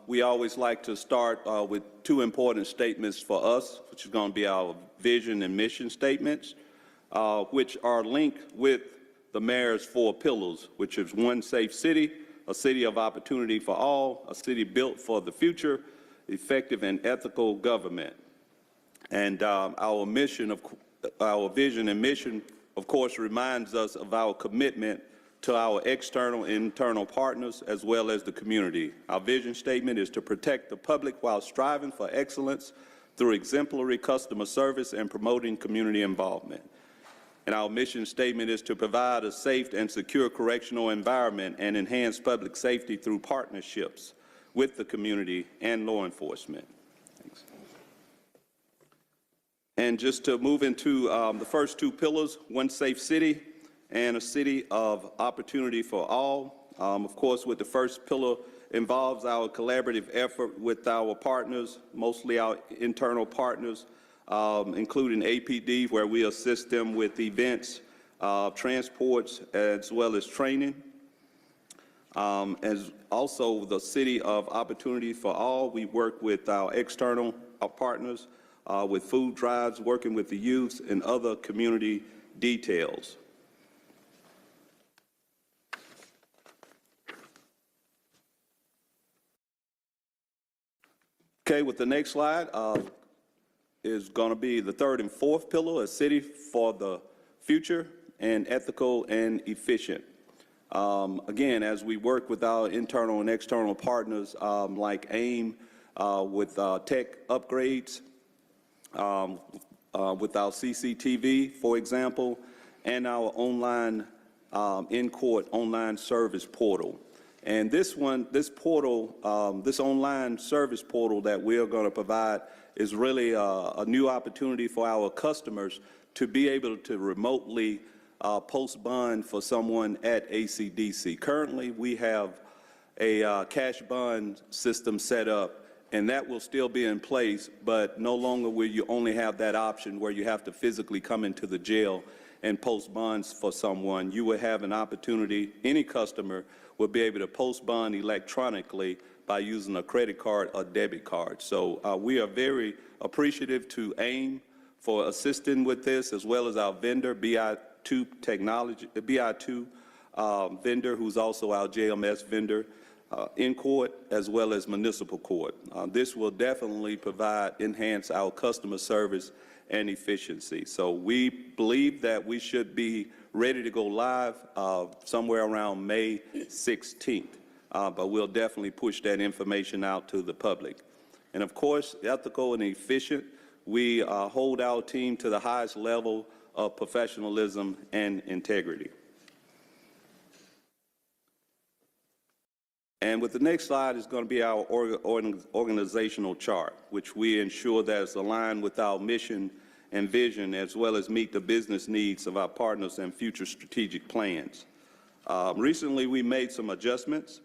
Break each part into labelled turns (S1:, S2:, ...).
S1: We always like to start with two important statements for us, which is going to be our vision and mission statements, which are linked with the mayor's 4 pillars, which is one safe city, a city of opportunity for all, a city built for the future, effective and ethical government. And our vision and mission, of course, reminds us of our commitment to our external and internal partners, as well as the community. Our vision statement is to protect the public while striving for excellence through exemplary customer service and promoting community involvement. And our mission statement is to provide a safe and secure correctional environment and enhance public safety through partnerships with the community and law enforcement. Thanks. And just to move into the first 2 pillars, one safe city and a city of opportunity for all. Of course, with the first pillar involves our collaborative effort with our partners, mostly our internal partners, including APD, where we assist them with events, transports, as well as training. As also the city of opportunity for all, we work with our external partners with food drives, working with the youth and other community details. Okay, with the next slide is going to be the 3rd and 4th pillar, a city for the future and ethical and efficient. Again, as we work with our internal and external partners like AIM with tech upgrades, with our CCTV, for example, and our online in-court online service portal. And this portal, this online service portal that we are going to provide is really a new opportunity for our customers to be able to remotely post bond for someone at ACDC. Currently, we have a cash bond system set up, and that will still be in place, but no longer will you only have that option where you have to physically come into the jail and post bonds for someone. You will have an opportunity, any customer will be able to post bond electronically by using a credit card or debit card. So we are very appreciative to AIM for assisting with this, as well as our vendor, BI2 Technology, the BI2 vendor, who's also our JMS vendor, in court, as well as municipal court. This will definitely enhance our customer service and efficiency. So we believe that we should be ready to go live somewhere around May 16th, but we'll definitely push that information out to the public. And of course, ethical and efficient, we hold our team to the highest level of professionalism and integrity. And with the next slide is going to be our organizational chart, which we ensure that it's aligned with our mission and vision, as well as meet the business needs of our partners and future strategic plans. Recently, we made some adjustments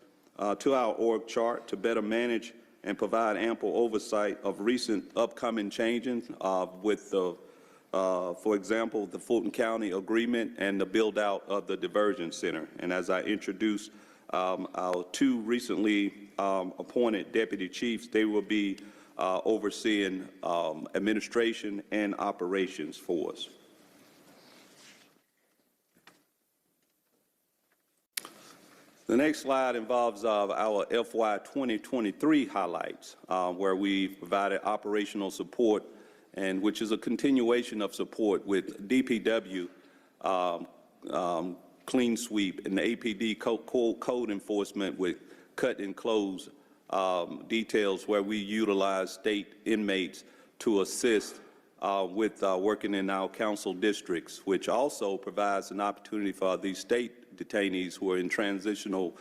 S1: to our org chart to better manage and provide ample oversight of recent upcoming changes with the, for example, the Fulton County agreement and the build out of the diversion center. And as I introduced our 2 recently appointed deputy chiefs, they will be overseeing administration and operations for us. The next slide involves our FY23 highlights, where we provided operational support, and which is a continuation of support with DPW, clean sweep, and the APD code enforcement with cut and close details, where we utilize state inmates to assist with working in our council districts, which also provides an opportunity for these state detainees who are in transitional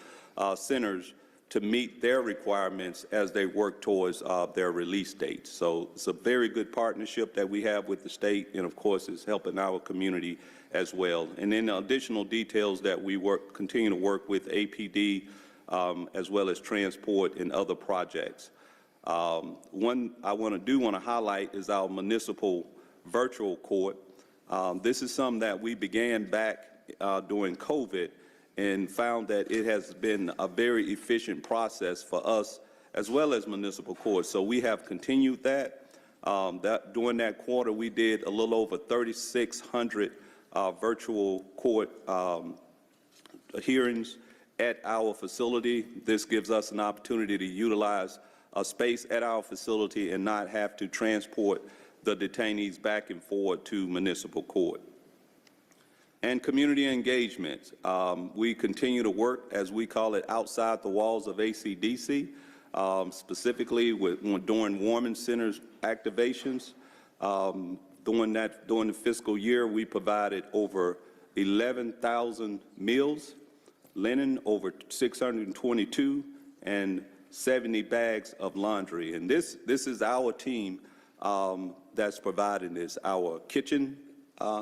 S1: centers to meet their requirements as they work towards their release dates. So it's a very good partnership that we have with the state, and of course it's helping our community as well. And then additional details that we continue to work with APD as well as transport and other projects. One I want to highlight is our municipal virtual court. This is something that we began back during COVID and found that it has been a very efficient process for us as well as municipal court. So we have continued that. During that quarter, we did a little over 3,600 virtual court hearings at our facility. This gives us an opportunity to utilize a space at our facility and not have to transport the detainees back and forth to municipal court. And community engagement. We continue to work, as we call it, outside the walls of ACDC, specifically during warming centers activations. During the fiscal year, we provided over 11,000 meals, linen over 622, and 70 bags of laundry. And this is our team that's providing this. Our kitchen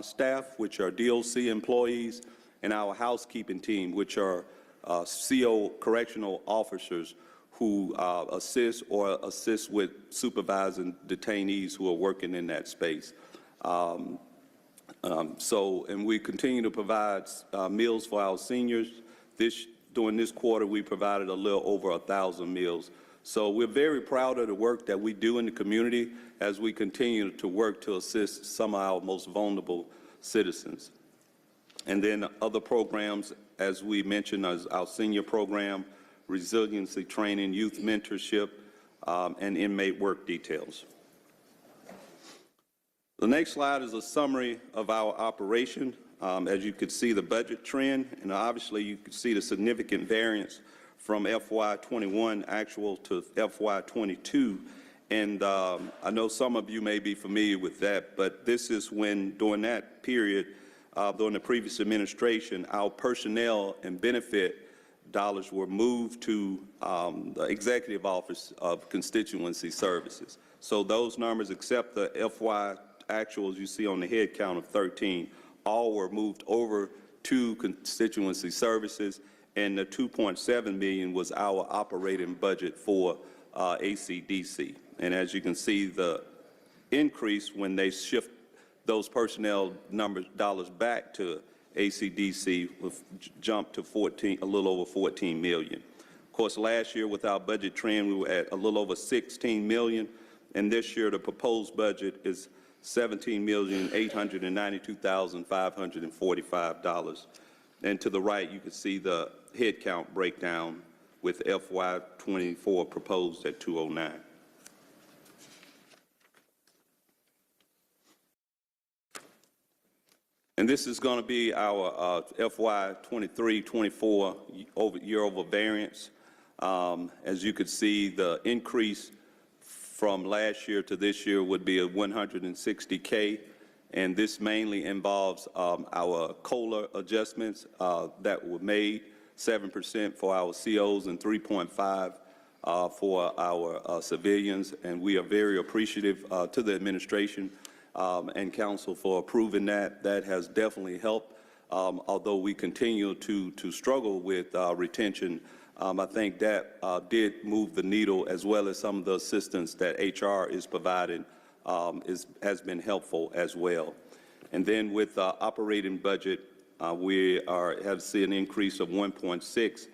S1: staff, which are DOC employees, and our housekeeping team, which are CO correctional officers who assist with supervising detainees who are working in that space. And we continue to provide meals for our seniors. During this quarter, we provided a little over 1,000 meals. So we're very proud of the work that we do in the community as we continue to work to assist some of our most vulnerable citizens. And then other programs, as we mentioned, as our senior program, resiliency training, youth mentorship, and inmate work details. The next slide is a summary of our operation. As you could see, the budget trend, and obviously you can see the significant variance from FY21 actual to FY22. And I know some of you may be familiar with that, but this is when, during that period, during the previous administration, our personnel and benefit dollars were moved to the Executive Office of Constituency Services. So those numbers, except the FY actuals you see on the head count of 13, all were moved over to Constituency Services, and the $2.7 million was our operating budget for ACDC. And as you can see, the increase when they shift those personnel dollars back to ACDC jumped to a little over 14 million. Of course, last year with our budget trend, we were at a little over 16 million, and this year the proposed budget is $17,892,545. And to the right, you can see the headcount breakdown with FY24 proposed at 209. And this is going to be our FY23-24 year-over variance. As you could see, the increase from last year to this year would be a $160K, and this mainly involves our COLA adjustments that were made, 7% for our COs and 3.5% for our civilians, and we are very appreciative to the administration and council for approving that. That has definitely helped, although we continue to struggle with retention. I think that did move the needle, as well as some of the assistance that HR is providing has been helpful as well. And then with operating budget, we have seen an increase of 1.6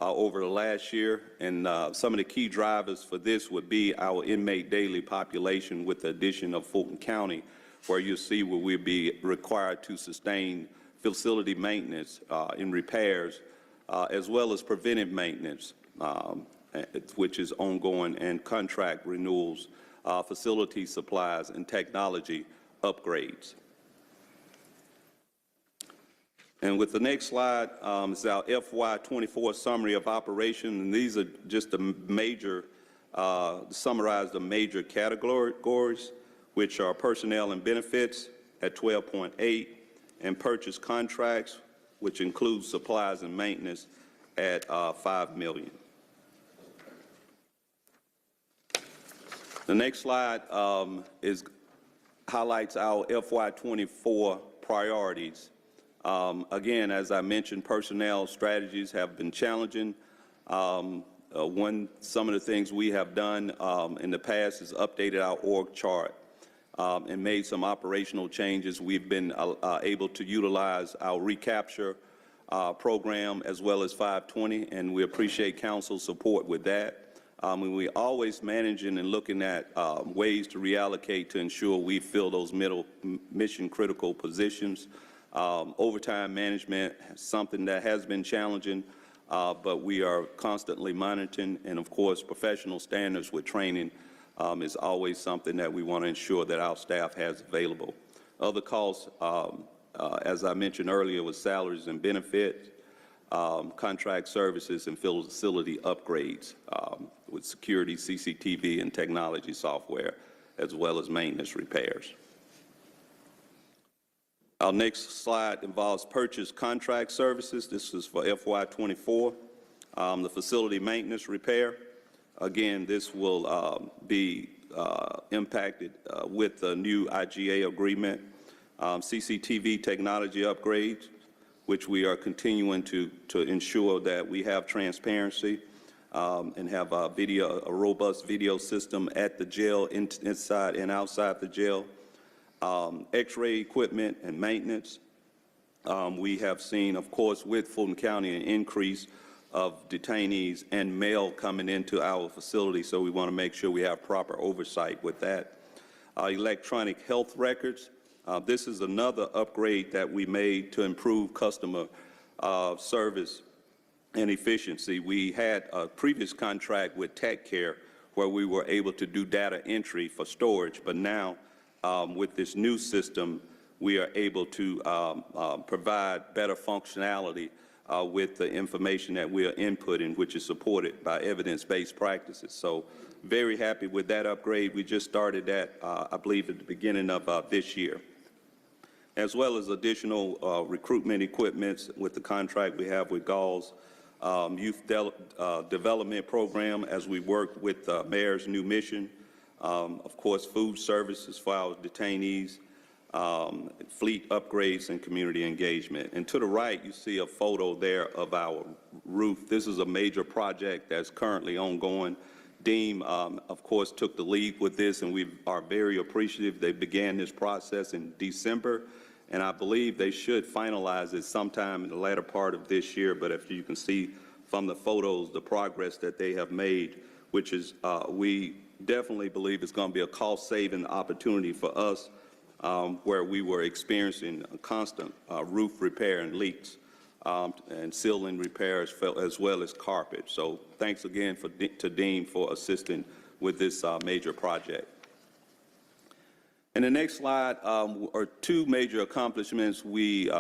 S1: over the last year, and some of the key drivers for this would be our inmate daily population with the addition of Fulton County, where you see where we'll be required to sustain facility maintenance and repairs, as well as preventive maintenance, which is ongoing, and contract renewals, facility supplies, and technology upgrades. And with the next slide is our FY24 summary of operation, and these are just the major, summarize the major categories, which are personnel and benefits at 12.8, and purchase contracts, which includes supplies and maintenance, at $5 million. The next slide highlights our FY24 priorities. Again, as I mentioned, personnel strategies have been challenging. Some of the things we have done in the past is updated our org chart and made some operational changes. We've been able to utilize our recapture program as well as 520, and we appreciate council's support with that. And we're always managing and looking at ways to reallocate to ensure we fill those middle mission-critical positions. Overtime management is something that has been challenging, but we are constantly monitoring. And of course, professional standards with training is always something that we want to ensure that our staff has available. Other costs, as I mentioned earlier, was salaries and benefits, contract services, and facility upgrades with security, CCTV, and technology software, as well as maintenance repairs. Our next slide involves purchase contract services. This is for FY24. The facility maintenance repair. Again, this will be impacted with the new IGA agreement. CCTV technology upgrades, which we are continuing to ensure that we have transparency and have a robust video system at the jail, inside and outside the jail. X-ray equipment and maintenance. We have seen, of course, with Fulton County, an increase of detainees and mail coming into our facility, so we want to make sure we have proper oversight with that. Electronic health records. This is another upgrade that we made to improve customer service and efficiency. We had a previous contract with Tech Care where we were able to do data entry for storage, but now with this new system, we are able to provide better functionality with the information that we are inputting, which is supported by evidence-based practices. So very happy with that upgrade. We just started that, I believe, at the beginning of this year, as well as additional recruitment equipments with the contract we have with Gauls, youth development program as we work with the mayor's new mission. Of course, food services for our detainees, fleet upgrades, and community engagement. And to the right, you see a photo there of our roof. This is a major project that's currently ongoing. DEEM, of course, took the lead with this, and we are very appreciative. They began this process in December, and I believe they should finalize it sometime in the latter part of this year. But if you can see from the photos, the progress that they have made, which is we definitely believe it's going to be a cost-saving opportunity for us, where we were experiencing a constant roof repair and leaks and ceiling repairs, as well as carpet. So thanks again to Dean for assisting with this major project. And the next slide are two major accomplishments we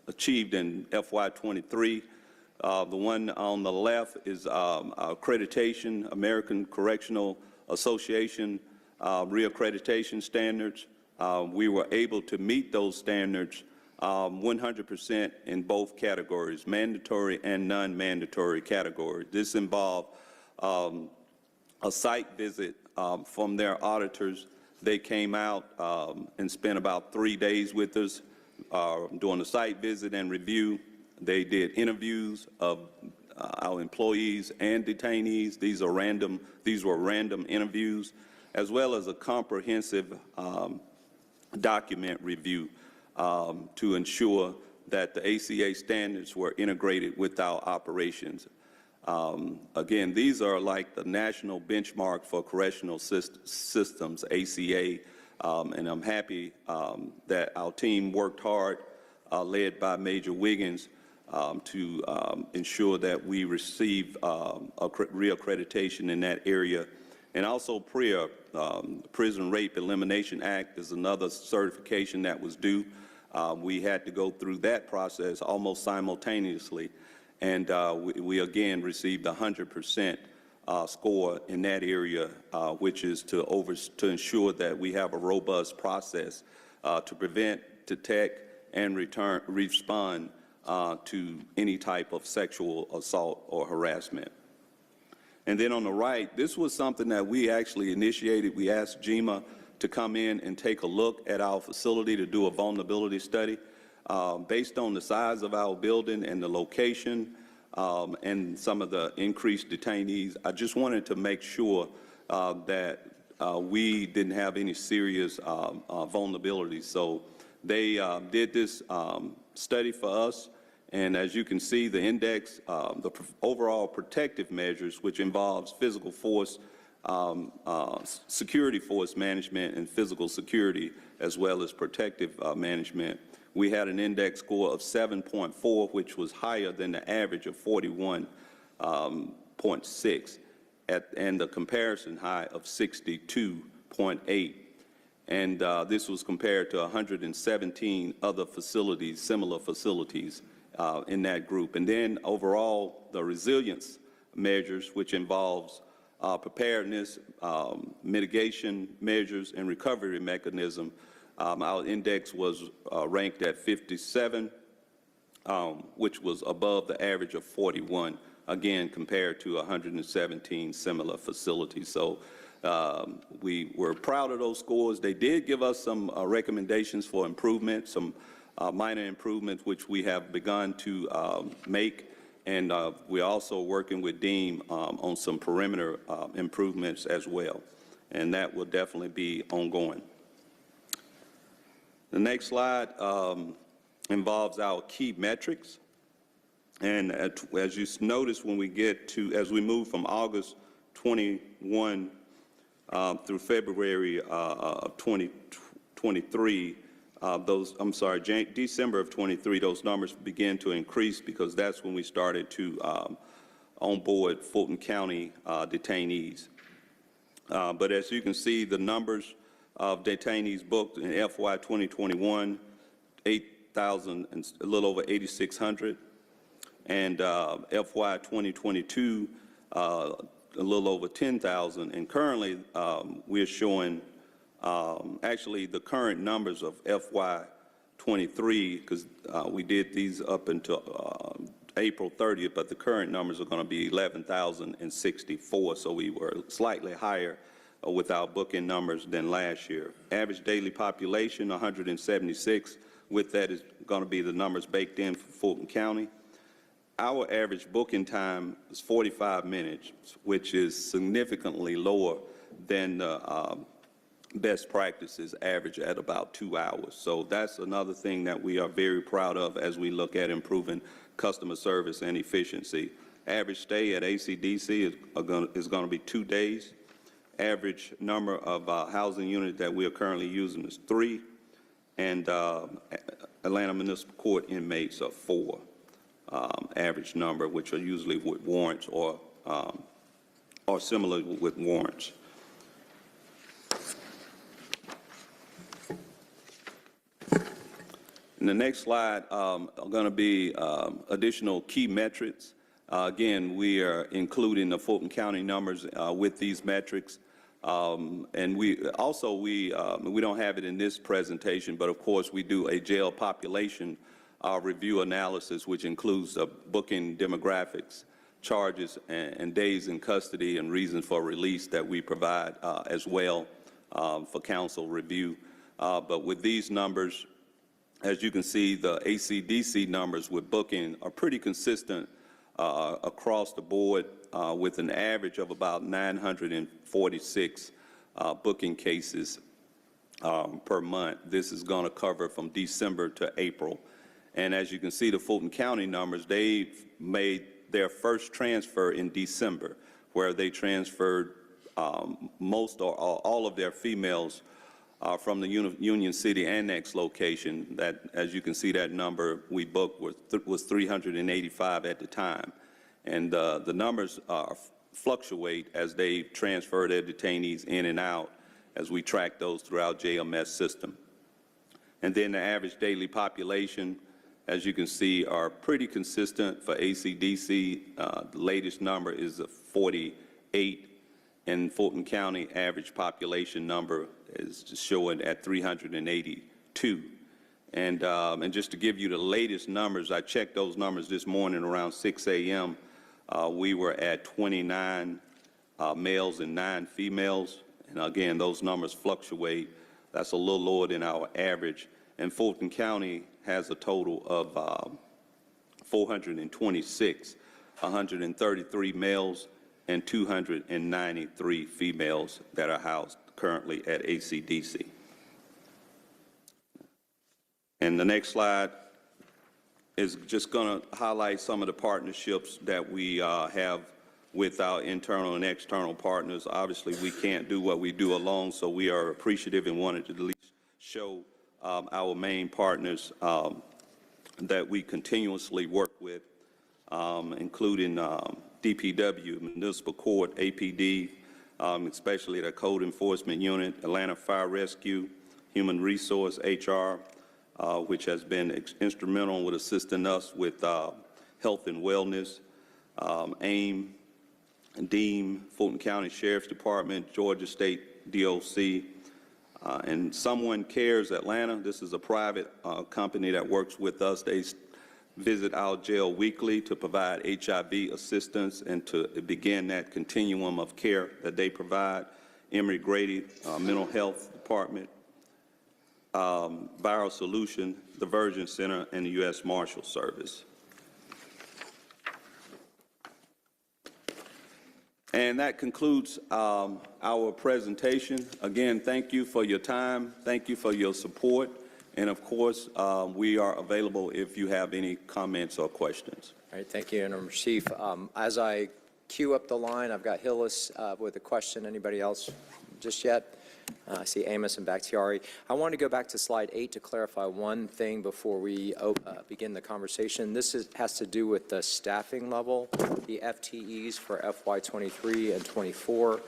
S1: achieved in FY23. The one on the left is Accreditation, American Correctional Association reaccreditation standards. We were able to meet those standards 100% in both categories, mandatory and non-mandatory categories. This involved a site visit from their auditors. They came out and spent about 3 days with us doing a site visit and review. They did interviews of our employees and detainees. These were random interviews, as well as a comprehensive document review to ensure that the ACA standards were integrated with our operations. Again, these are like the national benchmark for correctional systems, ACA, and I'm happy that our team worked hard, led by Major Wiggins, to ensure that we receive reaccreditation in that area. And also PREA, Prison Rape Elimination Act, is another certification that was due. We had to go through that process almost simultaneously, and we again received a 100% score in that area, which is to ensure that we have a robust process to prevent, detect, and respond to any type of sexual assault or harassment. And then on the right, this was something that we actually initiated. We asked GEMA to come in and take a look at our facility to do a vulnerability study. Based on the size of our building and the location and some of the increased detainees, I just wanted to make sure that we didn't have any serious vulnerabilities. So they did this study for us, And as you can see, the index, overall protective measures, which involves physical force, security force management, and physical security, as well as protective management, we had an index score of 7.4, which was higher than the average of 41.6, and the comparison high of 62.8. And this was compared to 117 other facilities, similar facilities in that group. And then overall, the resilience measures, which involves preparedness, mitigation measures, and recovery mechanism, our index was ranked at 57, which was above the average of 41, again, compared to 117 similar facilities. So we were proud of those scores. They did give us some recommendations for improvement, some minor improvements, which we have begun to make. And we're also working with DEEM on some perimeter improvements as well. And that will definitely be ongoing. The next slide involves our key metrics. And as you notice, when we get to, as we move from August 21 through February of 2023, December of 23, those numbers began to increase because that's when we started to onboard Fulton County detainees. But as you can see, the numbers of detainees booked in FY 2021, 8,000 and a little over 8,600, and FY 2022, a little over 10,000, and currently we're showing actually the current numbers of FY 23, because we did these up until April 30th, but the current numbers are going to be 11,064, so we were slightly higher with our booking numbers than last year. Average daily population, 176. With that is going to be the numbers baked in for Fulton County. Our average booking time is 45 minutes, which is significantly lower than the best practices average at about 2 hours. So that's another thing that we are very proud of as we look at improving customer service and efficiency. Average stay at ACDC is going to be 2 days. Average number of housing units that we are currently using is 3, and Atlanta Municipal Court inmates are 4. Average number, which are usually with warrants or similar with warrants. In the next slide are going to be additional key metrics. Again, we are including the Fulton County numbers with these metrics. And we don't have it in this presentation, but of course we do a jail population review analysis, which includes booking demographics, charges, and days in custody and reasons for release that we provide as well for council review. But with these numbers, as you can see, the ACDC numbers with booking are pretty consistent across the board with an average of about 946 booking cases per month. This is going to cover from December to April. And as you can see, the Fulton County numbers, they made their first transfer in December, where they transferred most or all of their females from the Union City Annex location. That, as you can see, that number we booked was 385 at the time. And the numbers fluctuate as they transfer their detainees in and out as we track those throughout JMS system. And then the average daily population, as you can see, are pretty consistent for ACDC. The latest number is 48. In Fulton County, average population number is showing at 382. And just to give you the latest numbers, I checked those numbers this morning around 6 a.m. We were at 29 males and 9 females. And again, those numbers fluctuate. That's a little lower than our average. And Fulton County has a total of 426, 133 males and 293 females that are housed currently at ACDC. And the next slide is just going to highlight some of the partnerships that we have with our internal and external partners. Obviously, we can't do what we do alone, so we are appreciative and wanted to at least show our main partners that we continuously work with, including DPW, Municipal Court, APD, especially the Code Enforcement Unit, Atlanta Fire Rescue, Human Resource, HR, which has been instrumental with assisting us with health and wellness, AIM, DEEM, Fulton County Sheriff's Department, Georgia State DOC, and Someone Cares Atlanta. This is a private company that works with us. They visit our jail weekly to provide HIV assistance and to begin that continuum of care that they provide. Emory Grady Mental Health Department, Viral Solution, the Virgin Center, and the U.S. Marshal Service. And that concludes our presentation. Again, thank you for your time. Thank you for your support. And of course, we are available if you have any comments or questions.
S2: All right, thank you, Interim Chief. As I queue up the line, I've got Hillis with a question. Anybody else just yet? I see Amos and Bakhtiari. I want to go back to slide 8 to clarify one thing before we begin the conversation. This has to do with the staffing level, the FTEs for FY23 and 24.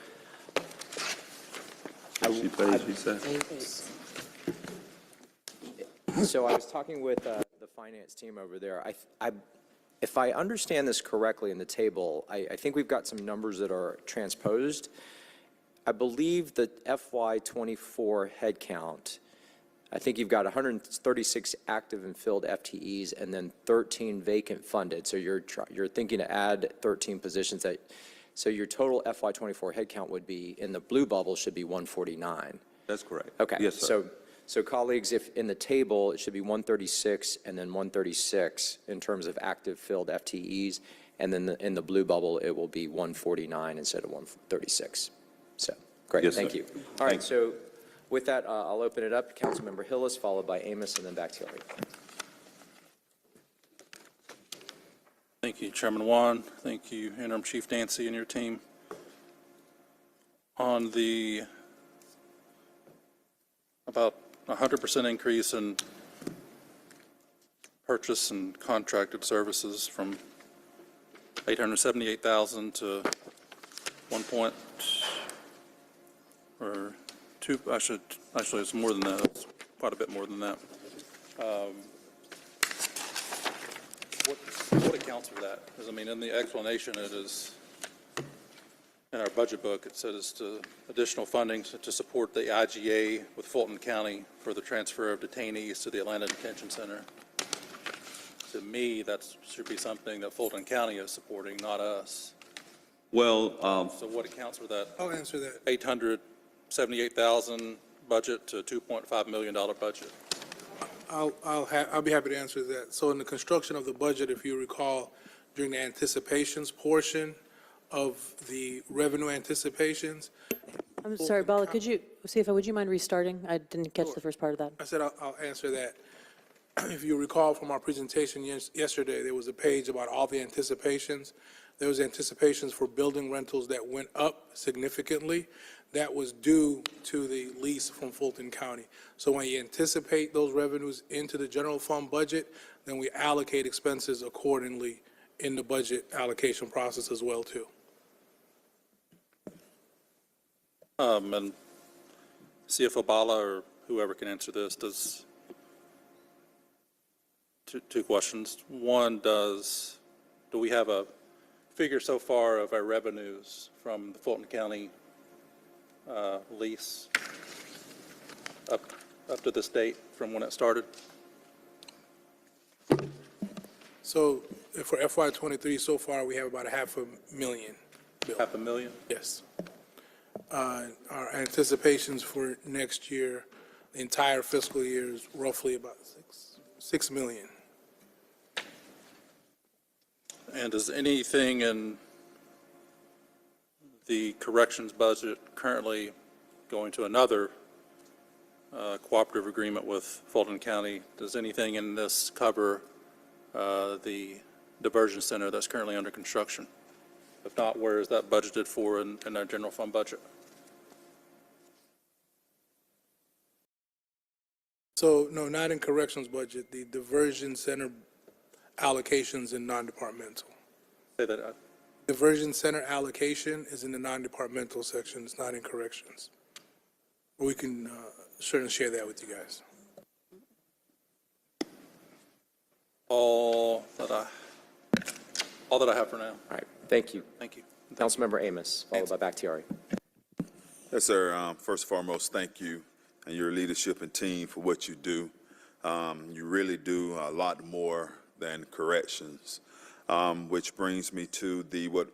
S2: So I was talking with the finance team over there. If I understand this correctly in the table, I think we've got some numbers that are transposed. I believe the FY24 headcount, I think you've got 136 active and filled FTEs and then 13 vacant funded. So you're thinking to add 13 positions. So your total FY24 headcount would be, in the blue bubble, should be 149.
S1: That's correct.
S2: Okay.
S1: Yes, sir.
S2: So colleagues, if in the table, it should be 136 and then 136 in terms of active filled FTEs, and then in the blue bubble, it will be 149 instead of 136. So, great,
S1: yes,
S2: thank
S1: sir.
S2: you. All right, so with that, I'll open it up. Councilmember Hillis, followed by Amos, and then Bakhtiari.
S3: Thank you, Chairman Wan. Thank you, Interim Chief Dancy and your team. On the about 100% increase in purchase and contracted services from 878,000 to 1.2, actually it's more than that. It's quite a bit more than that. What accounts for that? Because I mean, in the explanation, it is in our budget book. It says additional funding to support the IGA with Fulton County for the transfer of detainees to the Atlanta Detention Center. To me, that should be something that Fulton County is supporting, not us.
S1: Well,
S3: so what accounts for that?
S4: I'll answer that.
S3: 878,000 budget to $2.5 million budget.
S4: I'll be happy to answer that. So in the construction of the budget, if you recall, during the anticipations portion of the revenue anticipations.
S5: I'm sorry, Bala, could you, CFO, would you mind restarting? I didn't catch the first part of that.
S4: I said I'll answer that. If you recall from our presentation yesterday, there was a page about all the anticipations. There was anticipations for building rentals that went up significantly. That was due to the lease from Fulton County. So when you anticipate those revenues into the general fund budget, then we allocate expenses accordingly in the budget allocation process as well, too.
S3: And CFO Bala or whoever can answer this, does two questions. One, do we have a figure so far of our revenues from the Fulton County lease up to this date from when it started?
S4: So for FY23 so far, we have about $500,000 bill.
S3: $500,000?
S4: Yes. Our anticipations for next year, the entire fiscal year, is roughly about $6 million.
S3: And is anything in the corrections budget currently going to another cooperative agreement with Fulton County? Does anything in this cover the diversion center that's currently under construction? If not, where is that budgeted for in our general fund budget?
S4: So, no, not in corrections budget, the diversion center allocations in non-departmental.
S3: Say that,
S4: Diversion center allocation is in the non-departmental section, it's not in corrections. We can certainly share that with you guys.
S3: all that I have for now.
S2: All right, thank you.
S3: Thank you.
S2: Councilmember Amos, followed by Bakhtiari.
S6: Yes, sir. First and foremost, thank you and your leadership and team for what you do. You really do a lot more than corrections, which brings me to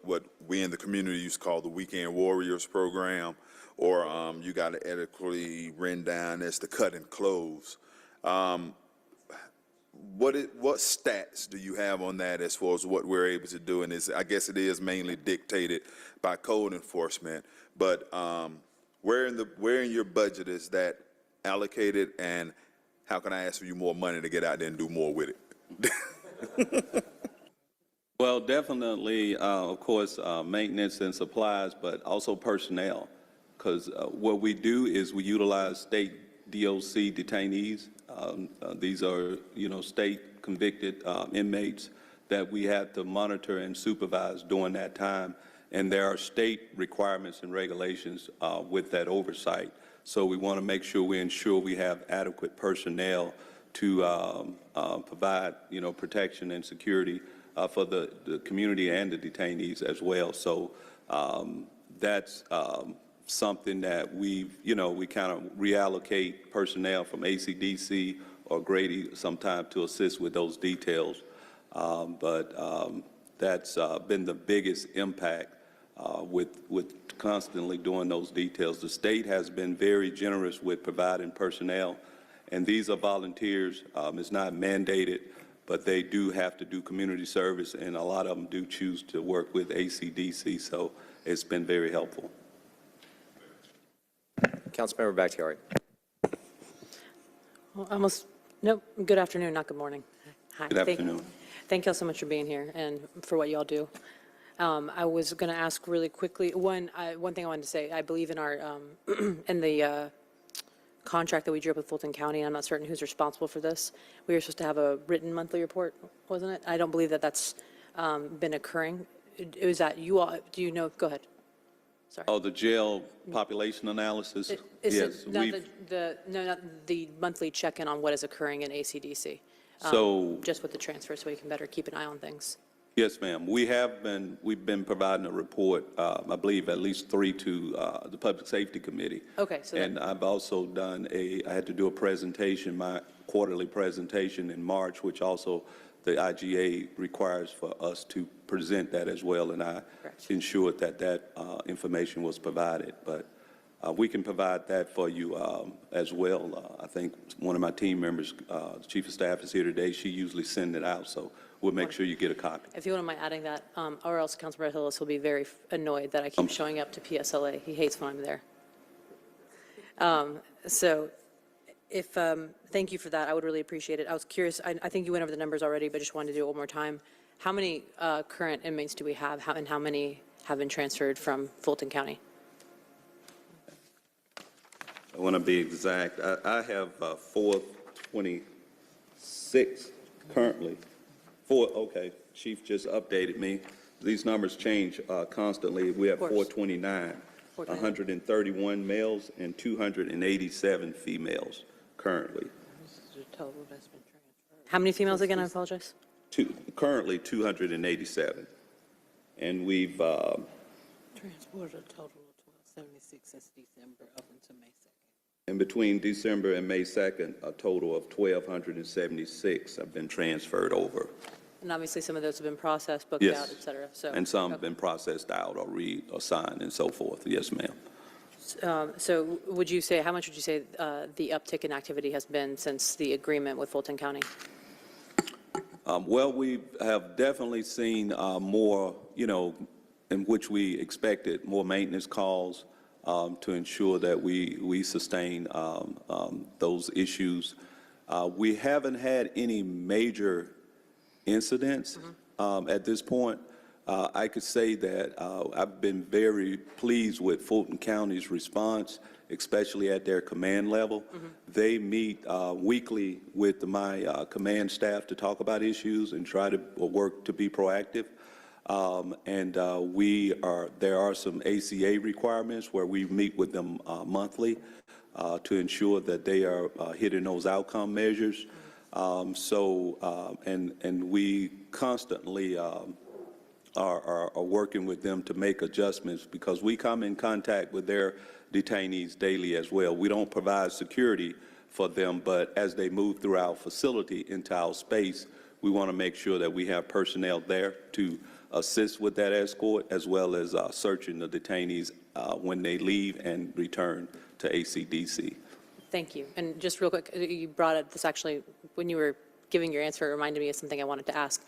S6: what we in the community used to call the Weekend Warriors program, or you got it adequately written down as the cut and close. What stats do you have on that as far as what we're able to do? And I guess it is mainly dictated by code enforcement, but where in your budget is that allocated, and how can I ask for you more money to get out there and do more with it?
S1: Well, definitely, of course, maintenance and supplies, but also personnel, because what we do is we utilize state DOC detainees. These are, state convicted inmates that we have to monitor and supervise during that time. And there are state requirements and regulations with that oversight. So we want to make sure we ensure we have adequate personnel to provide, protection and security for the community and the detainees as well. So that's something that we kind of reallocate personnel from ACDC or Grady sometime to assist with those details. But that's been the biggest impact with constantly doing those details. The state has been very generous with providing personnel, and these are volunteers. It's not mandated, but they do have to do community service, and a lot of them do choose to work with ACDC, so it's been very helpful.
S2: Councilmember Bakhtiari.
S5: Well, nope, good afternoon, not good morning. Hi.
S1: Good afternoon.
S5: Thank you all so much for being here and for what you all do. I was going to ask really quickly, one thing I wanted to say, I believe in our, in the contract that we drew up with Fulton County, and I'm not certain who's responsible for this, we were supposed to have a written monthly report, wasn't it? I don't believe that that's been occurring. Is that you all, do you know, go ahead. Sorry.
S1: Oh, the jail population analysis? Yes.
S5: Not not the monthly check-in on what is occurring in ACDC.
S1: So,
S5: Just with the transfer, so we can better keep an eye on things.
S1: yes, ma'am. We've been providing a report, I believe at least 3 to the Public Safety Committee.
S5: Okay, so
S1: And I've also done I had to do a presentation, my quarterly presentation in March, which also the IGA requires for us to present that as well, and I
S5: Correct.
S1: ensured that information was provided. But we can provide that for you as well. I think one of my team members, the Chief of Staff, is here today. She usually sends it out, so we'll make sure you get a copy.
S5: if you wouldn't mind adding that, or else Councilmember Hillis will be very annoyed that I keep showing up to PSLA. He hates when I'm there. So if, thank you for that. I would really appreciate it. I was curious, I think you went over the numbers already, but just wanted to do it one more time. How many current inmates do we have, and how many have been transferred from Fulton County?
S1: I want to be exact. I have 426 currently. Okay, Chief just updated me. These numbers change constantly. We have
S5: Of course.
S1: 429, 131 males and 287 females currently.
S5: How many females again? I apologize.
S1: Currently 287. And we've,
S7: Transported a total of 1276 since December up until May 2nd.
S1: in between December and May 2nd, a total of 1,276 have been transferred over.
S5: And obviously, some of those have been processed, booked
S1: Yes.
S5: out, et cetera. So,
S1: And some have been processed out or reassigned and so forth. Yes, ma'am.
S5: So would you say, how much would you say the uptick in activity has been since the agreement with Fulton County?
S1: Well, we have definitely seen more, in which we expected, more maintenance calls to ensure that we sustain those issues. We haven't had any major incidents at this point. I could say that I've been very pleased with Fulton County's response, especially at their command level. They meet weekly with my command staff to talk about issues and try to work to be proactive. There are some ACA requirements where we meet with them monthly to ensure that they are hitting those outcome measures. We constantly are working with them to make adjustments because we come in contact with their detainees daily as well. We don't provide security for them, but as they move through our facility into our space, we want to make sure that we have personnel there to assist with that escort as well as searching the detainees when they leave and return to ACDC.
S5: Thank you. And just real quick, you brought up this actually, when you were giving your answer, it reminded me of something I wanted to ask.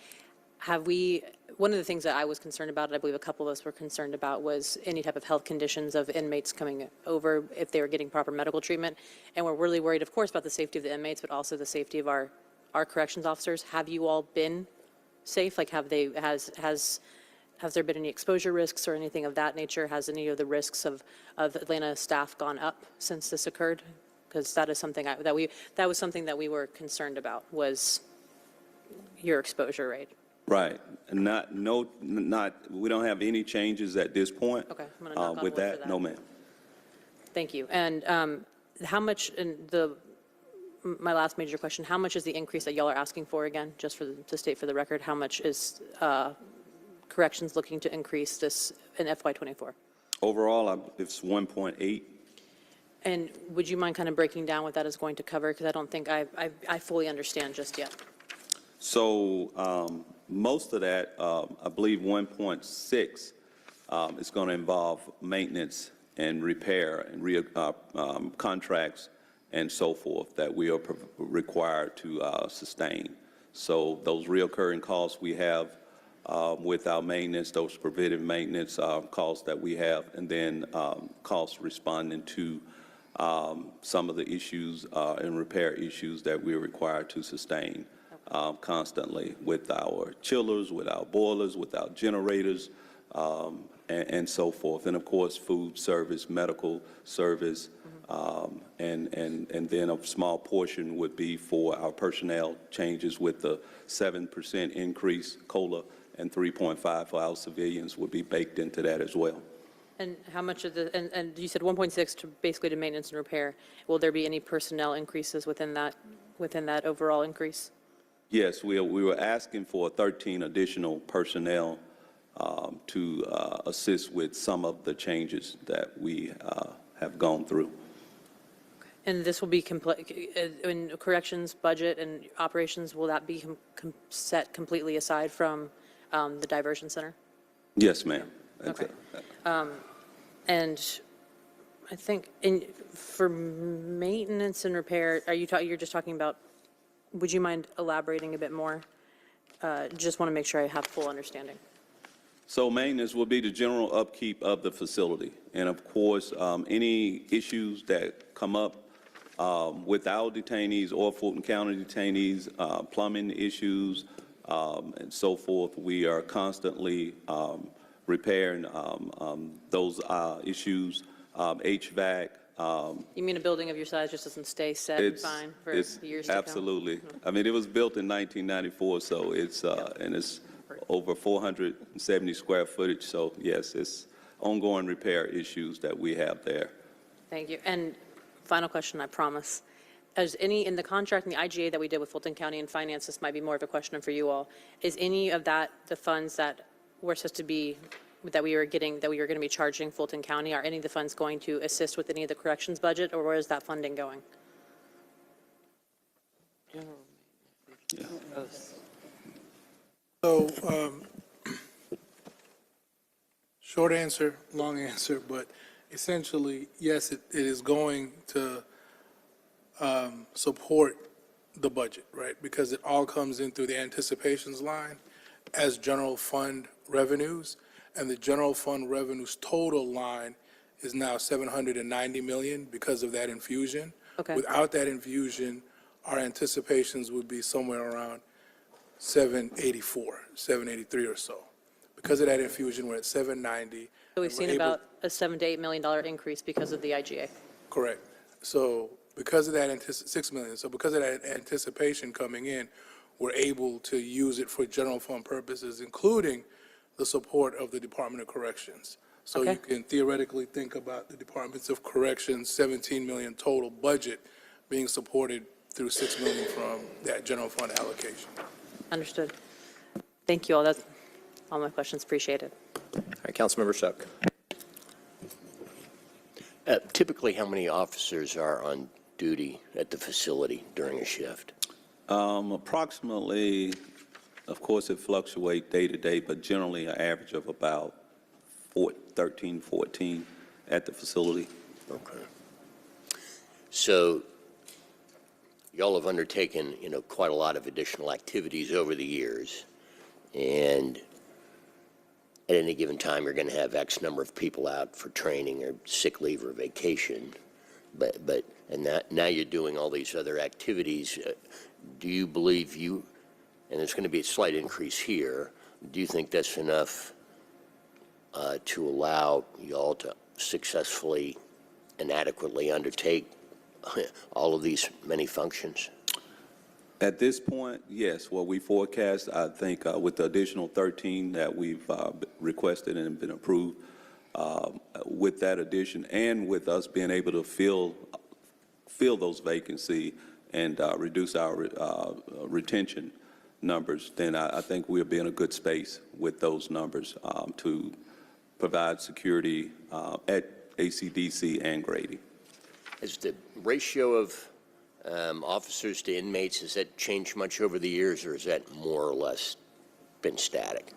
S5: One of the things that I was concerned about, and I believe a couple of us were concerned about, was any type of health conditions of inmates coming over if they were getting proper medical treatment. And we're really worried, of course, about the safety of the inmates, but also the safety of our corrections officers. Have you all been safe? Like, has there been any exposure risks or anything of that nature? Has any of the risks of Atlanta staff gone up since this occurred? Because that is something that was something that we were concerned about, was your exposure rate.
S1: Right. And we don't have any changes at this point.
S5: Okay, I'm gonna knock on
S1: with
S5: wood for
S1: that.
S5: that.
S1: No, ma'am.
S5: Thank you. And how much, my last major question, how much is the increase that y'all are asking for again, just to state for the record, how much is corrections looking to increase this in FY24?
S1: Overall, it's 1.8.
S5: And would you mind kind of breaking down what that is going to cover? Because I don't think I fully understand just yet.
S1: So most of that, I believe 1.6 is going to involve maintenance and repair and contracts and so forth that we are required to sustain. So those reoccurring costs we have with our maintenance, those preventive maintenance costs that we have, and then costs responding to some of the issues and repair issues that we're required to sustain constantly with our chillers, with our boilers, with our generators, and so forth. And of course, food service, medical service, and then a small portion would be for our personnel changes with the 7% increase COLA, and 3.5 for our civilians would be baked into that as well.
S5: And how much of the, and you said 1.6 to basically to maintenance and repair. Will there be any personnel increases within that overall increase?
S1: Yes, we were asking for 13 additional personnel to assist with some of the changes that we have gone through.
S5: And this will be in corrections, budget, and operations, will that be set completely aside from the diversion center?
S1: Yes, ma'am.
S5: Okay. And I think for maintenance and repair, you're just talking about, would you mind elaborating a bit more? Just want to make sure I have full understanding.
S1: So maintenance will be the general upkeep of the facility. And of course, any issues that come up with our detainees or Fulton County detainees, plumbing issues, and so forth, we are constantly repairing those issues, HVAC.
S5: You mean a building of your size just doesn't stay set and fine for years to come?
S1: Absolutely. I mean, it was built in 1994, so it's, and it's over 470 square footage. So yes, it's ongoing repair issues that we have there.
S5: Thank you. And final question, I promise. Is any, in the contract and the IGA that we did with Fulton County and Finance, this might be more of a question for you all, is any of that, the funds that were supposed to be, that we were going to be charging Fulton County, are any of the funds going to assist with any of the corrections budget, or where is that funding going?
S4: So, short answer, long answer, but essentially, yes, it is going to support the budget, right? Because it all comes in through the anticipations line as general fund revenues, and the general fund revenues total line is now $790 million because of that infusion.
S5: Okay.
S4: Without that infusion, our anticipations would be somewhere around 784, 783 or so. Because of that infusion, we're at 790.
S5: So we've
S4: and we're
S5: seen
S4: able-
S5: about a $7 to $8 million increase because of the IGA.
S4: Correct. So because of that, 6 million, so because of that anticipation coming in, we're able to use it for general fund purposes, including the support of the Department of Corrections. So
S5: Okay.
S4: you can theoretically think about the Departments of Corrections, 17 million total budget being supported through 6 million from that general fund allocation.
S5: Understood. Thank you all. That's all my questions. Appreciate it.
S2: All right, Councilmember Shook.
S8: Typically, how many officers are on duty at the facility during a shift?
S1: Approximately, of course, it fluctuates day to day, but generally an average of about 13, 14 at the facility.
S8: Okay. So y'all have undertaken, quite a lot of additional activities over the years, and at any given time, you're going to have X number of people out for training or sick leave or vacation. And now you're doing all these other activities. Do you believe and there's going to be a slight increase here, do you think that's enough to allow y'all to successfully and adequately undertake all of these many functions?
S1: At this point, yes. What we forecast, I think, with the additional 13 that we've requested and been approved, with that addition and with us being able to fill those vacancies and reduce our retention numbers, then I think we'll be in a good space with those numbers to provide security at ACDC and Grady.
S8: Has the ratio of officers to inmates, has that changed much over the years, or has that more or less been static?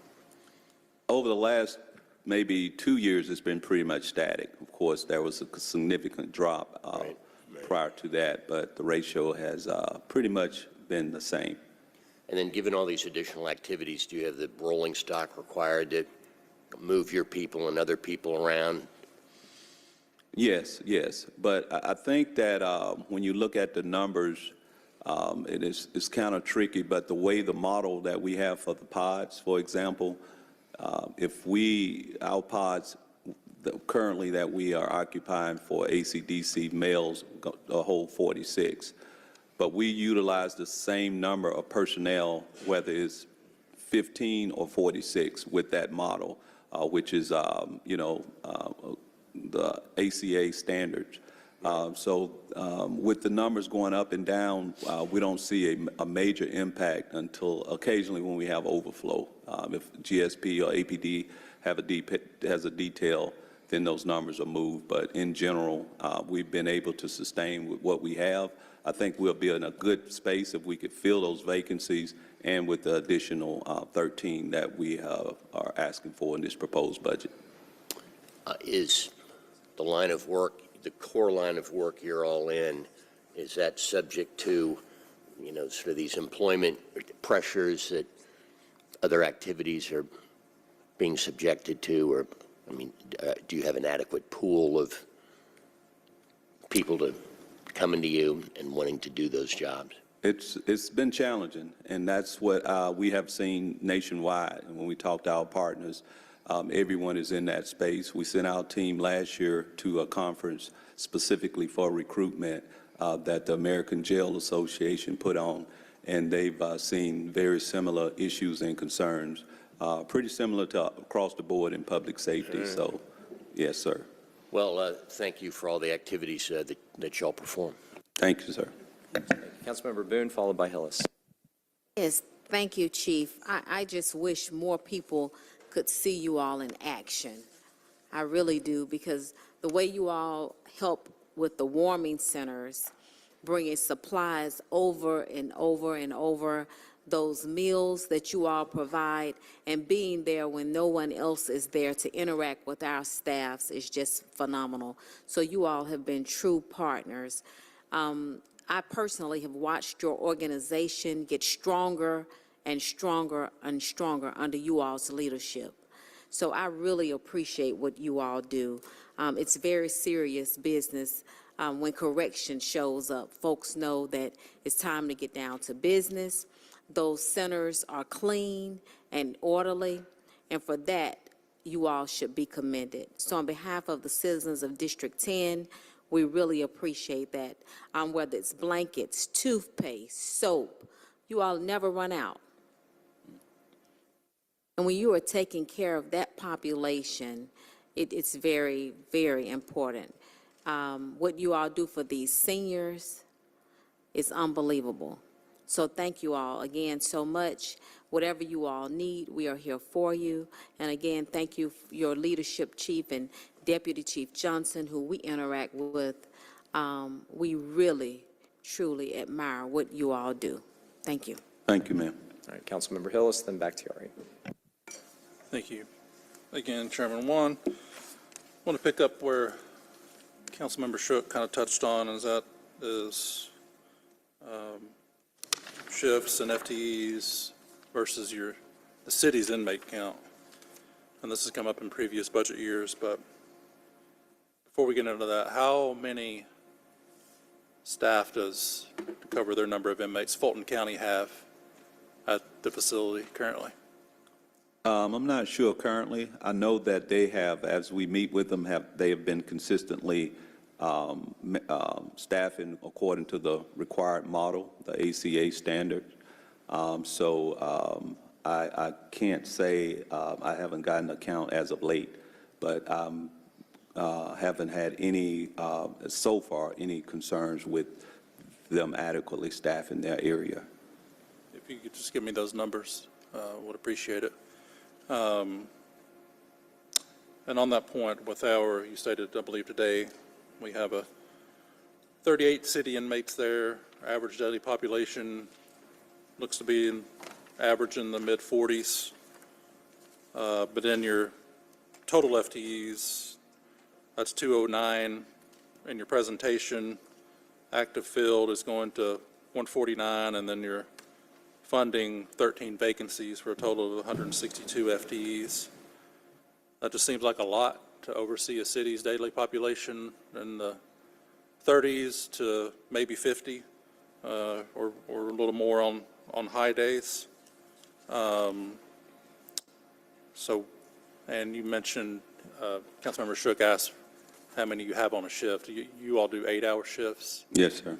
S1: Over the last maybe 2 years, it's been pretty much static. Of course, there was a significant drop
S8: Right.
S1: prior to that, but the ratio has pretty much been the same.
S8: And then given all these additional activities, do you have the rolling stock required to move your people and other people around?
S1: Yes, yes. But I think that when you look at the numbers, it's kind of tricky, but the way the model that we have for the pods, for example, if our pods currently that we are occupying for ACDC males hold 46, but we utilize the same number of personnel, whether it's 15 or 46 with that model, which is, the ACA standards. With the numbers going up and down, we don't see a major impact until occasionally when we have overflow. If GSP or APD has a detail, then those numbers are moved. But in general, we've been able to sustain with what we have. I think we'll be in a good space if we could fill those vacancies and with the additional 13 that we are asking for in this proposed budget.
S8: Is the line of work, the core line of work you're all in, is that subject to, sort of these employment pressures that other activities are being subjected to? Or, do you have an adequate pool of people to coming to you and wanting to do those jobs?
S1: It's been challenging, and that's what we have seen nationwide. And when we talk to our partners, everyone is in that space. We sent our team last year to a conference specifically for recruitment that the American Jail Association put on, and they've seen very similar issues and concerns, pretty similar to across the board in public safety. So, yes, sir.
S8: Well, thank you for all the activities that y'all perform.
S1: Thank you, sir.
S2: Councilmember Boone, followed by Hillis.
S7: Yes, thank you, Chief. I just wish more people could see you all in action. I really do, because the way you all help with the warming centers, bringing supplies over and over and over, those meals that you all provide, and being there when no one else is there to interact with our staffs is just phenomenal. So you all have been true partners. I personally have watched your organization get stronger and stronger and stronger under you all's leadership. So I really appreciate what you all do. It's very serious business. When correction shows up, folks know that it's time to get down to business. those centers are clean and orderly, and for that, you all should be commended. So on behalf of the citizens of District 10, we really appreciate that. Whether it's blankets, toothpaste, soap, you all never run out. And when you are taking care of that population, it's very, very important. What you all do for these seniors is unbelievable. So thank you all again so much. Whatever you all need, we are here for you. And again, thank you for your leadership, Chief and Deputy Chief Johnson, who we interact with. We really, truly admire what you all do. Thank you.
S1: Thank you, ma'am.
S2: All right, Councilmember Hillis, then back to you, Ari.
S3: Thank you. Again, Chairman Wan, I want to pick up where Councilmember Shook kind of touched on, is shifts and FTEs versus the city's inmate count. And this has come up in previous budget years, but before we get into that, how many staff does, to cover their number of inmates, Fulton County have at the facility currently?
S1: I'm not sure currently. I know that they have, as we meet with them, they have been consistently staffing according to the required model, the ACA standard. I can't say I haven't gotten a count as of late, but haven't had any, so far, any concerns with them adequately staffing their area.
S3: If you could just give me those numbers, would appreciate it. And on that point, you stated, I believe today, we have 38 city inmates there. Our average daily population looks to be average in the mid-40s. But in your total FTEs, that's 209. In your presentation, active field is going to 149, and then you're funding 13 vacancies for a total of 162 FTEs. That just seems like a lot to oversee a city's daily population in the 30s to maybe 50, or a little more on high days. And you mentioned, Councilmember Shook asked how many you have on a shift. You all do 8-hour shifts.
S1: Yes, sir.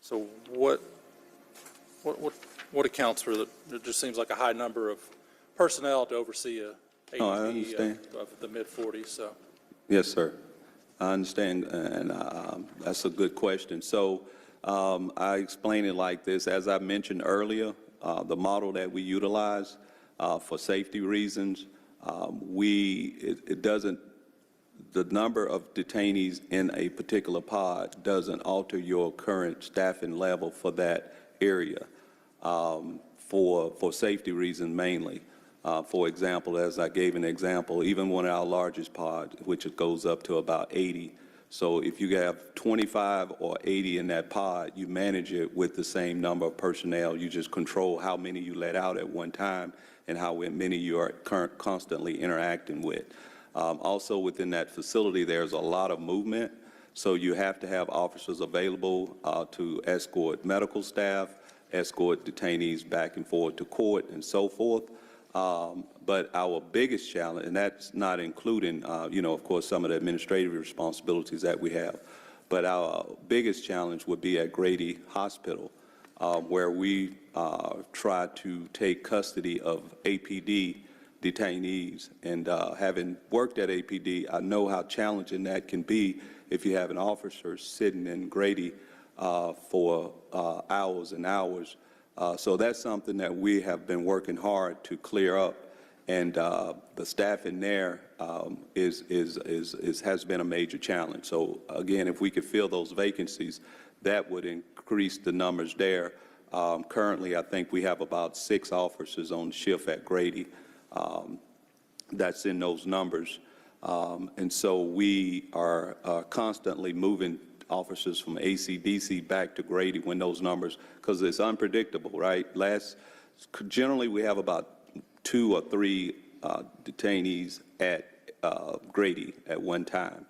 S3: So what accounts for that? It just seems like a high number of personnel to oversee a
S1: Oh, I understand.
S3: of the mid-40s. So
S1: Yes, sir. I understand, and that's a good question. So I explain it like this. As I mentioned earlier, the model that we utilize for safety reasons, it doesn't, the number of detainees in a particular pod doesn't alter your current staffing level for that area for safety reasons mainly. For example, as I gave an example, even one of our largest pods, which it goes up to about 80. So if you have 25 or 80 in that pod, you manage it with the same number of personnel. You just control how many you let out at one time and how many you are constantly interacting with. Also within that facility, there's a lot of movement. So you have to have officers available to escort medical staff, escort detainees back and forth to court and so forth. But our biggest challenge, and that's not including, of course, some of the administrative responsibilities that we have, but our biggest challenge would be at Grady Hospital, where we try to take custody of APD detainees. And having worked at APD, I know how challenging that can be if you have an officer sitting in Grady for hours and hours. So that's something that we have been working hard to clear up, and the staff in there has been a major challenge. So again, if we could fill those vacancies, that would increase the numbers there. Currently, I think we have about 6 officers on shift at Grady. That's in those numbers, and so we are constantly moving officers from ACDC back to Grady when those numbers, because it's unpredictable, right? Generally we have about 2 or 3 detainees at Grady at one time.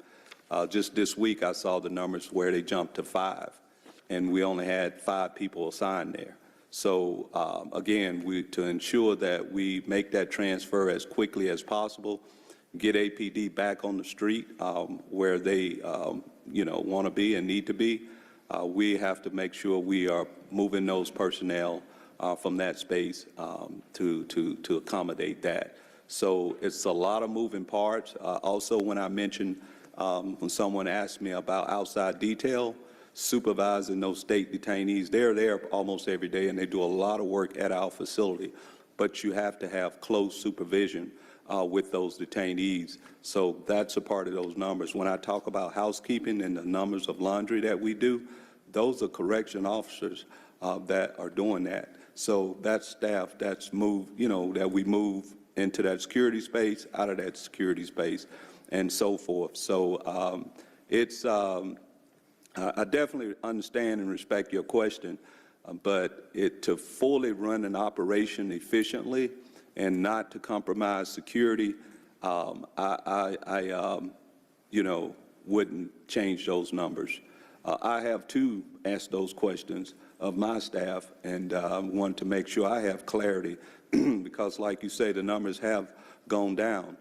S1: Just this week I saw the numbers where they jumped to 5. and we only had 5 people assigned there. So again, to ensure that we make that transfer as quickly as possible, get APD back on the street where they want to be and need to be, we have to make sure we are moving those personnel from that space to accommodate that. So it's a lot of moving parts. Also, when I mentioned, when someone asked me about outside detail, supervising those state detainees, they're there almost every day and they do a lot of work at our facility, but you have to have close supervision with those detainees. So that's a part of those numbers. When I talk about housekeeping and the numbers of laundry that we do, those are correction officers that are doing that. So that's staff that's moved, that we move into that security space, out of that security space, and so forth. So I definitely understand and respect your question, but to fully run an operation efficiently and not to compromise security, I wouldn't change those numbers. I have too asked those questions of my staff and want to make sure I have clarity because, like you say, the numbers have gone down.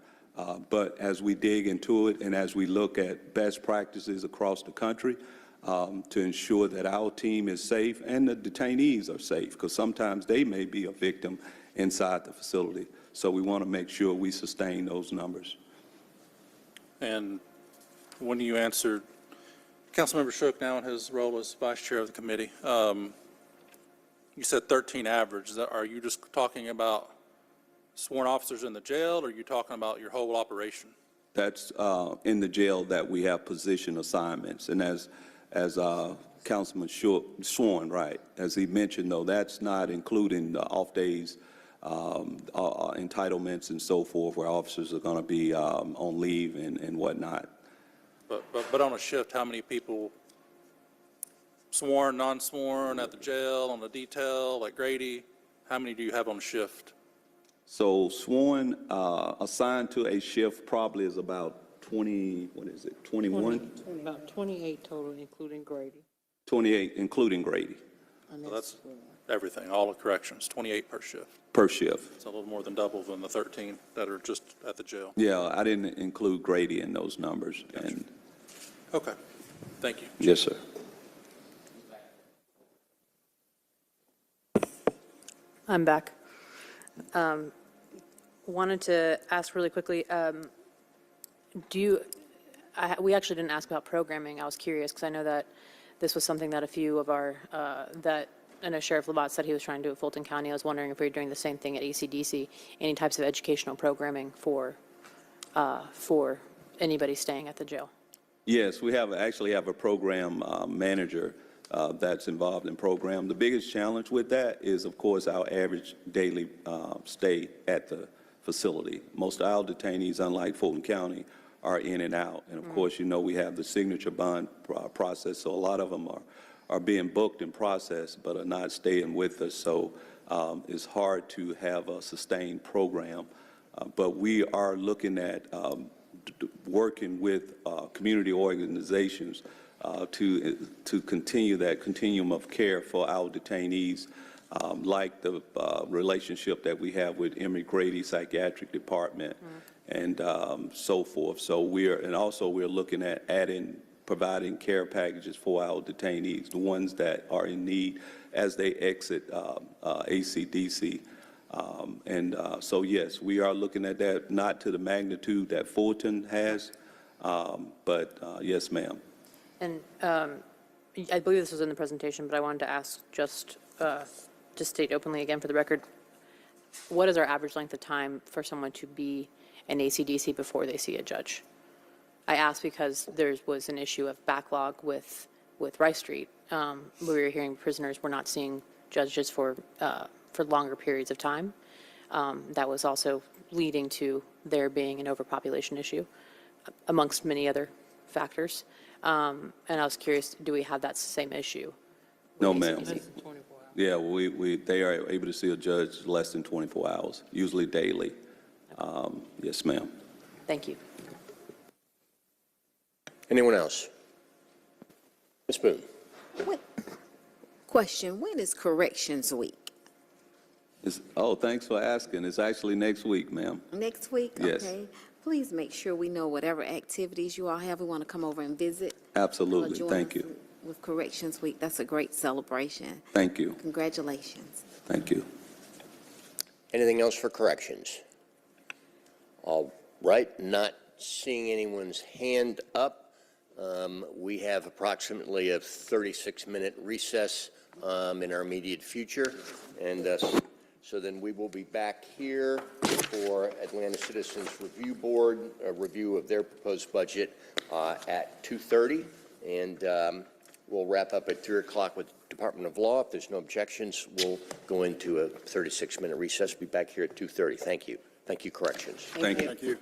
S1: But as we dig into it and as we look at best practices across the country, to ensure that our team is safe and the detainees are safe, because sometimes they may be a victim inside the facility. So we want to make sure we sustain those numbers.
S3: And when you answered Councilmember Shook now in his role as vice chair of the committee, you said 13 average. Are you just talking about sworn officers in the jail, or are you talking about your whole operation?
S1: That's in the jail that we have position assignments. And as Councilman Sworn, right, as he mentioned, though, that's not including the off days, entitlements and so forth, where officers are going to be on leave and whatnot.
S3: But on a shift, how many people, sworn, non-sworn, at the jail, on the detail, like Grady, how many do you have on shift?
S1: So sworn assigned to a shift probably is about 21?
S9: About 28 total, including Grady.
S1: 28, including Grady,
S3: So that's everything, all of corrections, 28 per shift.
S1: per shift.
S3: It's a little more than double than the 13 that are just at the jail.
S1: Yeah, I didn't include Grady in those numbers.
S3: Gotcha.
S1: And
S3: Okay, thank you.
S1: yes, sir.
S5: I'm back. Wanted to ask really quickly, we actually didn't ask about programming. I was curious because I know that this was something that a few of our, I know Sheriff Labatt said he was trying to do at Fulton County. I was wondering if we were doing the same thing at ACDC, any types of educational programming for anybody staying at the jail.
S1: Yes, we actually have a program manager that's involved in program. The biggest challenge with that is, of course, our average daily stay at the facility. Most of our detainees, unlike Fulton County, are in and out. And of course, we have the signature bond process, so a lot of them are being booked and processed, but are not staying with us. So it's hard to have a sustained program. But we are looking at working with community organizations to continue that continuum of care for our detainees, like the relationship that we have with Emory Grady Psychiatric Department and so forth. So we're looking at providing care packages for our detainees, the ones that are in need as they exit ACDC. So yes, we are looking at that, not to the magnitude that Fulton has, but yes, ma'am.
S5: And I believe this was in the presentation, but I wanted to ask just to state openly again for the record, what is our average length of time for someone to be in ACDC before they see a judge? I ask because there was an issue of backlog with Rice Street. We were hearing prisoners were not seeing judges for longer periods of time. That was also leading to there being an overpopulation issue, amongst many other factors. And I was curious, do we have that same issue?
S1: No, ma'am.
S9: 24 hours.
S1: Yeah, they are able to see a judge less than 24 hours, usually daily. Yes, ma'am.
S5: Thank you.
S8: Anyone else? Ms. Boone?
S7: Question, when is Corrections Week?
S1: Oh, thanks for asking. It's actually next week, ma'am.
S7: Next week?
S1: Yes.
S7: Okay. Please make sure we know whatever activities you all have. We want to come over and visit.
S1: Absolutely.
S7: Join
S1: Thank
S7: us
S1: you.
S7: With Corrections Week. That's a great celebration.
S1: Thank you.
S7: Congratulations.
S1: Thank you.
S8: Anything else for corrections? All right, not seeing anyone's hand up. We have approximately a 36-minute recess in our immediate future, and so then we will be back here for Atlanta Citizens Review Board, a review of their proposed budget at 2:30, and we'll wrap up at 3 o'clock with Department of Law. If there's no objections, we'll go into a 36-minute recess. Be back here at 2:30. Thank you. Thank you, Corrections.
S1: Thank you.
S6: Thank you.